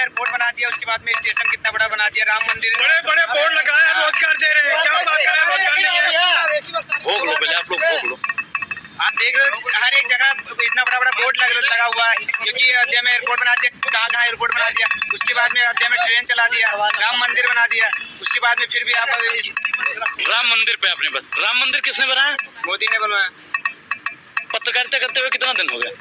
Airport बना दिया, उसके बाद में स्टेशन कितना बड़ा बना दिया, राम मंदिर, बड़े बड़े बोर्ड लगाए, रोजगार दे रहे हैं, क्या बात कर रहे हैं, रोजगार नहीं है। भोग लो पहले आप लोग, भोग लो। आप देख रहे हो हर एक जगह इतना बड़ा बड़ा बोर्ड लगा हुआ है, क्योंकि अयोध्या में एयरपोर्ट बना दिया, कहाँ एयरपोर्ट बना दिया, उसके बाद में अयोध्या में ट्रेन चला दिया, राम मंदिर बना दिया, उसके बाद में फिर भी आप राम मंदिर पे आपने बस, राम मंदिर किसने बनाया? मोदी ने बनवाया। पत्रकारिता करते हुए कितना दिन हो गया?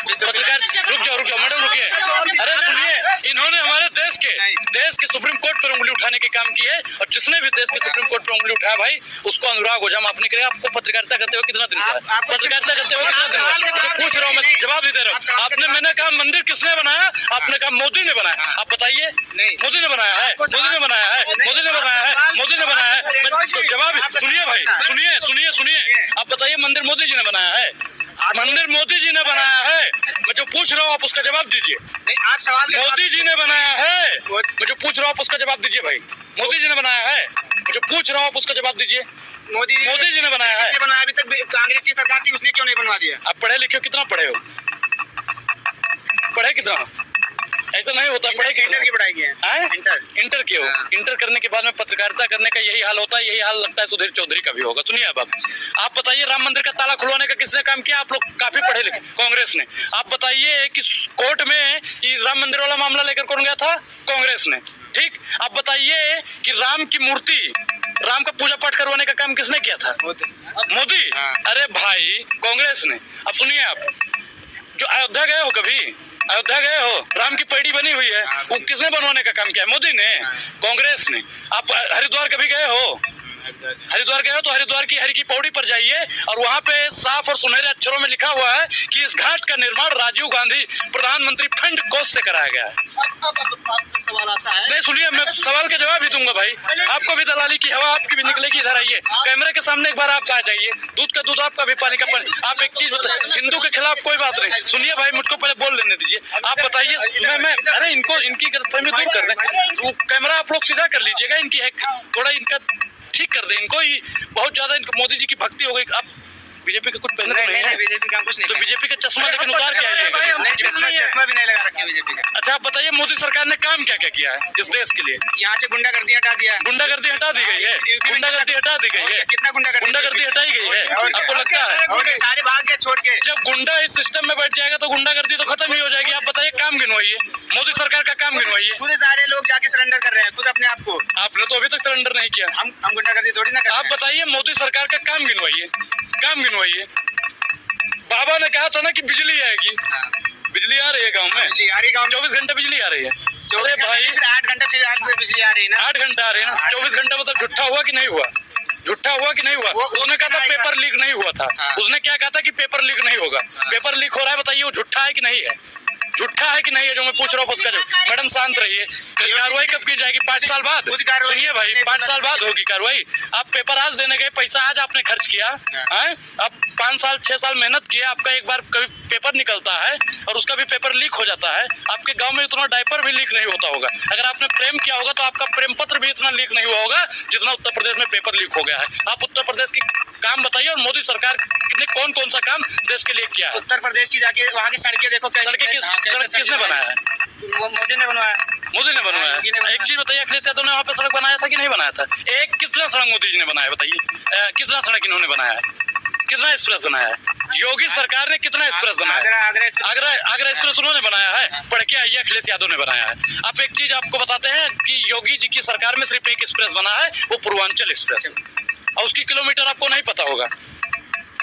पत्रकार रुक जाओ मैडम रुकिए। अरे सुनिए, इन्होंने हमारे देश के सुप्रीम कोर्ट पर उंगली उठाने के काम किए, और जिसने भी देश के सुप्रीम कोर्ट पर उंगली उठाया भाई उसको अनुराग ओझा माफ नहीं करे। आपको पत्रकारिता करते हुए कितना दिन हुआ? पत्रकारिता करते हुए कितना दिन हुआ? पूछ रहा हूँ मैं, जवाब नहीं दे रहा हूँ। आपने, मैंने कहा मंदिर किसने बनाया, आपने कहा मोदी ने बनाया। आप बताइए, मोदी ने बनाया है, मोदी ने बनाया है, मोदी ने बनाया है, मोदी ने बनाया है। जवाब सुनिए भाई, सुनिए। आप बताइए मंदिर मोदी जी ने बनाया है? मंदिर मोदी जी ने बनाया है। मैं जो पूछ रहा हूँ आप उसका जवाब दीजिए। नहीं, आप सवाल मोदी जी ने बनाया है। मैं जो पूछ रहा हूँ आप उसका जवाब दीजिए भाई। मोदी जी ने बनाया है। मैं जो पूछ रहा हूँ आप उसका जवाब दीजिए। मोदी जी ने बनाया है। अभी तक कांग्रेस की सरकार थी, उसने क्यों नहीं बनवा दिया? आप पढ़े लिखे हो? कितना पढ़े हो? पढ़े कितना? ऐसा नहीं होता। पढ़े इंटर की पढ़ाई की है। इंटर किए हो? इंटर करने के बाद में पत्रकारिता करने का यही हाल होता है। यही हाल लगता है सुधीर चौधरी का भी होगा। सुनिए अब आप बताइए, राम मंदिर का ताला खुलवाने का किसने काम किया? आप लोग काफी पढ़े लिखे, कांग्रेस ने। आप बताइए कि कोर्ट में राम मंदिर वाला मामला लेकर कौन गया था? कांग्रेस ने। ठीक, आप बताइए कि राम की मूर्ति, राम का पूजा पाठ करवाने का काम किसने किया था? मोदी। अरे भाई, कांग्रेस ने। अब सुनिए, आप जो अयोध्या गए हो, कभी अयोध्या गए हो? राम की पैड़ी बनी हुई है, वो किसने बनवाने का काम किया? मोदी ने, कांग्रेस ने। आप हरिद्वार कभी गए हो? हरिद्वार गए हो तो हरिद्वार की हरि की पौड़ी पर जाइए, और वहाँ पे साफ और सुनहरे अक्षरों में लिखा हुआ है कि इस घाट का निर्माण राजीव गांधी प्रधानमंत्री फंड कोष से कराया गया है। सवाल आता है। नहीं सुनिए, मैं सवाल के जवाब ही दूंगा भाई। आपको भी दलाली की हवा आपकी भी निकलेगी। इधर आइए, कैमरे के सामने एक बार आप आ जाइए। दूध का दूध आपका भी, पानी का पानी। आप एक चीज बताइए, हिंदू के खिलाफ कोई बात नहीं। सुनिए भाई, मुझको पहले बोल लेने दीजिए। आप बताइए, मैं अरे इनको, इनकी गलतफहमी दूर कर दें। कैमरा आप लोग सीधा कर लीजिएगा, इनकी थोड़ा इनका ठीक कर दे। इनको ही बहुत ज्यादा मोदी जी की भक्ति हो गई। आप बीजेपी का कुछ पहले नहीं, बीजेपी का कुछ नहीं। तो बीजेपी का चश्मा लेकिन उतार के आइए। चश्मा भी नहीं लगा रखा बीजेपी का। अच्छा, आप बताइए मोदी सरकार ने काम क्या क्या किया है इस देश के लिए? यहाँ से गुंडागर्दी हटा दिया। गुंडागर्दी हटा दी गई है। गुंडागर्दी हटा दी गई है। कितना गुंडागर्दी हटाई गई है? आपको लगता है? सारे भाग के छोड़ के। जब गुंडा इस सिस्टम में बैठ जाएगा तो गुंडागर्दी तो खत्म ही हो जाएगी। आप बताइए, काम गिनवाइए, मोदी सरकार का काम गिनवाइए। खुद सारे लोग जाके सरेंडर कर रहे हैं, खुद अपने आप को। आपने तो अभी तक सरेंडर नहीं किया। हम गुंडागर्दी थोड़ी ना कर रहे हैं। आप बताइए, मोदी सरकार का काम गिनवाइए, काम गिनवाइए। बाबा ने कहा था ना कि बिजली आएगी। बिजली आ रही है गांव में? 24 घंटे बिजली आ रही है। अरे भाई, 8 घंटे फिर बिजली आ रही है ना। 8 घंटा आ रही है ना। 24 घंटा मतलब झूठा हुआ कि नहीं हुआ? झूठा हुआ कि नहीं हुआ? उसने कहा था पेपर लीक नहीं हुआ था। उसने क्या कहा था कि पेपर लीक नहीं होगा। पेपर लीक हो रहा है, बताइए वो झूठा है कि नहीं है? झूठा है कि नहीं है जो मैं पूछ रहा हूँ उसका जवाब। मैडम शांत रहिए। कार्रवाई कब की जाएगी? 5 साल बाद। सुनिए भाई, 5 साल बाद होगी कार्रवाई। आप पेपर आज देने गए, पैसा आज आपने खर्च किया है। अब 5 साल 6 साल मेहनत किया, आपका एक बार कभी पेपर निकलता है और उसका भी पेपर लीक हो जाता है। आपके गांव में इतना डायपर भी लीक नहीं होता होगा। अगर आपने प्रेम किया होगा तो आपका प्रेम पत्र भी इतना लीक नहीं हुआ होगा जितना उत्तर प्रदेश में पेपर लीक हो गया है। आप उत्तर प्रदेश की काम बताइए, और मोदी सरकार ने कौन कौन सा काम देश के लिए किया है? उत्तर प्रदेश की जाके वहाँ की सड़कें देखो। सड़क किसने बनाया है? मोदी ने बनवाया। मोदी ने बनवाया। एक चीज बताइए, अखिलेश यादव ने वहाँ पे सड़क बनाया था कि नहीं बनाया था? एक कितना सड़क मोदी जी ने बनाया बताइए? कितना सड़क इन्होंने बनाया है? कितना एक्सप्रेस बनाया है? योगी सरकार ने कितना एक्सप्रेस बनाया है? आगरा एक्सप्रेस उन्होंने बनाया है। पढ़ के आइए, अखिलेश यादव ने बनाया है। आप एक चीज आपको बताते हैं कि योगी जी की सरकार में सिर्फ एक एक्सप्रेस बना है, वो पूर्वांचल एक्सप्रेस, और उसकी किलोमीटर आपको नहीं पता होगा।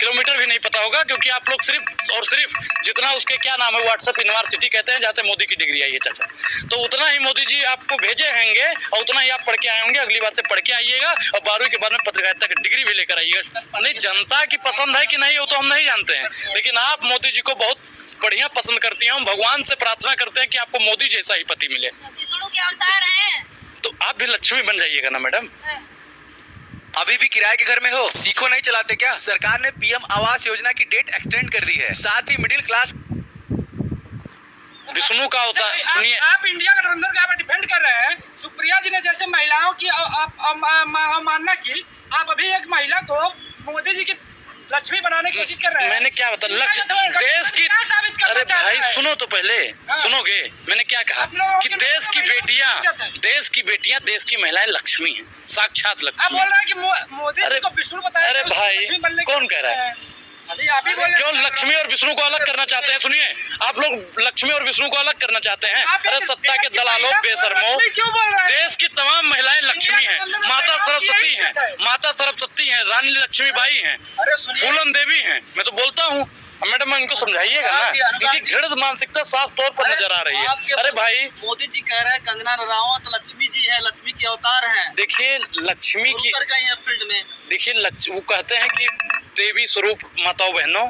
किलोमीटर भी नहीं पता होगा, क्योंकि आप लोग सिर्फ और सिर्फ जितना उसके क्या नाम है, व्हाट्सएप यूनिवर्सिटी कहते हैं, जहाँ से मोदी की डिग्री आई है चाचा, तो उतना ही मोदी जी आपको भेजे होंगे और उतना ही आप पढ़ के आए होंगे। अगली बार से पढ़ के आइएगा और 12वीं के बाद में पत्रकारिता की डिग्री भी लेकर आइएगा। नहीं, जनता की पसंद है कि नहीं वो तो हम नहीं जानते हैं, लेकिन आप मोदी जी को बहुत बढ़िया पसंद करती हैं। हम भगवान से प्रार्थना करते हैं कि आपको मोदी जैसा ही पति मिले। तो आप भी लक्ष्मी बन जाइएगा ना मैडम। अभी भी किराए के घर में हो, सीखो नहीं चलाते क्या? सरकार ने पीएम आवास योजना की डेट एक्सटेंड कर दी है, साथ ही मिडिल क्लास विष्णु का होता है। सुनिए, आप इंडिया गठबंधन का डिफेंड कर रहे हैं। सुप्रिया जी ने जैसे महिलाओं की मानना की, आप अभी एक महिला को मोदी जी की लक्ष्मी बनाने की कोशिश कर रहे हैं। मैंने क्या बताया लक्ष्य देश की, अरे भाई सुनो तो पहले, सुनोगे मैंने क्या कहा कि देश की बेटियां देश की महिलाएं लक्ष्मी हैं, साक्षात आप लक्ष्मी। बोल रहे हैं कि मोदी जी को विष्णु बताया। अरे भाई कौन कह रहा है? अभी आप ही बोल क्यों लक्ष्मी और विष्णु को अलग करना चाहते हैं? सुनिए, आप लोग लक्ष्मी और विष्णु को अलग करना चाहते हैं। अरे सत्ता के दलालों, बेशर्मो, क्यों बोल रहे हैं? देश की तमाम महिलाएं लक्ष्मी हैं, माता सरस्वती हैं, माता सरस्वती हैं, रानी लक्ष्मीबाई हैं, फूलन देवी हैं। मैं तो बोलता हूँ मैडम, इनको समझाइएगा ना, इनकी घृणित मानसिकता साफ तौर पर नजर आ रही है। अरे भाई मोदी जी कह रहे हैं कंगना रनावत लक्ष्मी जी है, लक्ष्मी के अवतार हैं। देखिए लक्ष्मी की, फील्ड में देखिए वो कहते हैं कि देवी स्वरूप माताओं बहनों,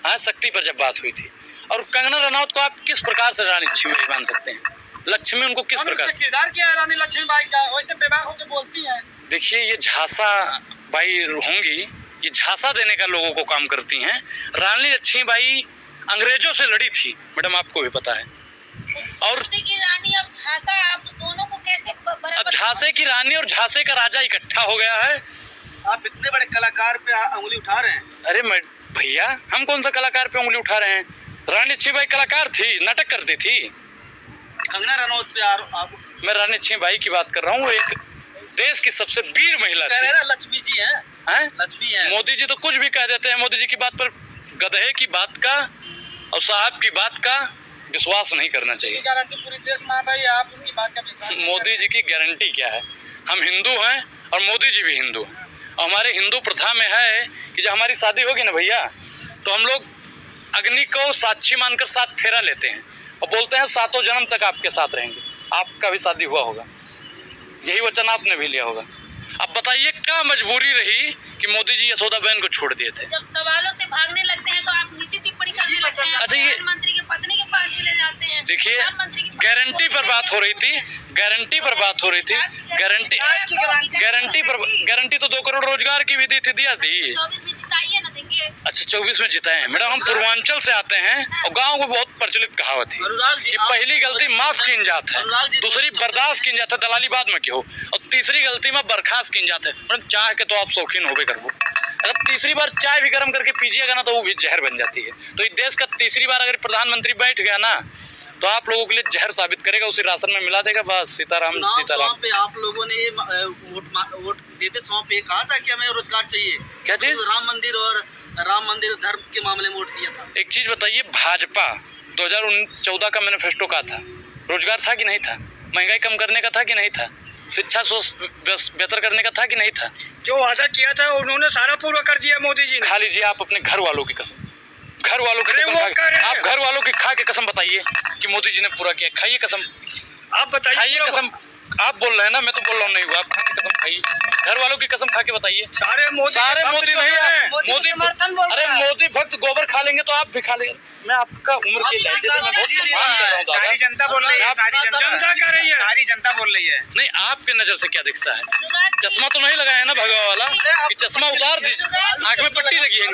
हाँ शक्ति पर जब बात हुई थी। और कंगना रनावत को आप किस प्रकार से रानी लक्ष्मीबाई मान सकते हैं? लक्ष्मी उनको किस प्रकार से? किरदार किया है रानी लक्ष्मीबाई का, वैसे बेबाक होकर बोलती है। देखिए ये झांसा बाई होंगी, ये झांसा देने का लोगों को काम करती हैं। रानी लक्ष्मीबाई अंग्रेजों से लड़ी थी मैडम, आपको भी पता है। और झांसे की रानी अब झांसा, आप दोनों को कैसे अब झांसे की रानी और झांसे का राजा इकट्ठा हो गया है। आप इतने बड़े कलाकार पे उंगली उठा रहे हैं। अरे भैया हम कौन सा कलाकार पे उंगली उठा रहे हैं? रानी लक्ष्मीबाई कलाकार थी, नाटक करती थी। कंगना रनौत पे आप मैं रानी लक्ष्मीबाई की बात कर रहा हूँ, वो एक देश की सबसे वीर महिला कह रहे थी। हैं ना लक्ष्मी जी हैं, लक्ष्मी है। मोदी जी तो कुछ भी कह देते हैं, मोदी जी की बात पर गधे की बात का और साहब की बात का विश्वास नहीं करना चाहिए। गारंटी पूरी देश मान रही है, आप उनकी बात का विश्वास नहीं मोदी जी की गारंटी क्या है? हम हिंदू हैं और मोदी जी भी हिंदू हैं। और हमारे हिंदू प्रथा में है कि जब हमारी शादी होगी ना भैया, तो हम लोग अग्नि को साक्षी मानकर 7 फेरा लेते हैं और बोलते हैं 7 जन्म तक आपके साथ रहेंगे। आपका भी शादी हुआ होगा, यही वचन आपने भी लिया होगा। अब बताइए क्या मजबूरी रही कि मोदी जी यशोदा बहन को छोड़ दिए थे? जब सवालों से भागने लगते हैं तो आप नीचे टिप्पणी करने लगते हैं। अच्छा, ये प्रधानमंत्री के पत्नी के पास चले जाते हैं। देखिए प्रधानमंत्री की गारंटी पर बात हो रही थी, गारंटी पर बात हो रही थी, गारंटी तो 2 करोड़ रोजगार की भी दी थी, दिया थी। 24 में जिताइए ना, देंगे। अच्छा 24 में जिताए हैं मैडम। हम पूर्वांचल से आते हैं और गांव में बहुत प्रचलित कहावत है कि पहली गलती माफ की जात है, दूसरी बर्दाश्त की जाता है, दलाली बाद में क्यों, और तीसरी गलती में बर्खास्त की जाता है। मैडम चाय के तो आप शौकीन होबे करबो, अगर तीसरी बार चाय भी गर्म करके पीजिएगा ना तो वो भी जहर बन जाती है। तो इस देश का तीसरी बार अगर प्रधानमंत्री बैठ गया ना तो आप लोगों के लिए जहर साबित करेगा, उसी राशन में मिला देगा। बस सीताराम सीताराम। पे आप लोगों ने ये वोट देते समय पे कहा था कि हमें रोजगार चाहिए। क्या चीज? राम मंदिर धर्म के मामले में वोट दिया था। एक चीज बताइए, भाजपा 2014 का मैनिफेस्टो का था, रोजगार था कि नहीं था? महंगाई कम करने का था कि नहीं था? शिक्षा बेहतर करने का था कि नहीं था? जो वादा किया था उन्होंने सारा पूरा कर दिया मोदी जी ने। खा लीजिए आप अपने घर वालों की कसम, घर वालों की कसम आप घर वालों की खा के कसम बताइए कि मोदी जी ने पूरा किया। खाइए कसम, आप बताइए, खाइए कसम। आप बोल रहे हैं ना, मैं तो बोल रहा हूँ नहीं हुआ। आप खा के कसम खाइए, घर वालों की कसम खा के बताइए। सारे मोदी नहीं है, मोदी समर्थन बोल अरे रहे हैं। मोदी भक्त गोबर खा लेंगे तो आप भी खा लेंगे। मैं आपका उम्र के लहजे से मैं बहुत सम्मान कर रहा हूँ दादा। सारी जनता बोल रही है, सारी जनता कर रही है, सारी जनता बोल रही है। नहीं आपके नजर से क्या दिखता है? चश्मा तो नहीं लगाया है ना भगवा वाला, कि चश्मा उतार दीजिए, आंख में पट्टी लगी है।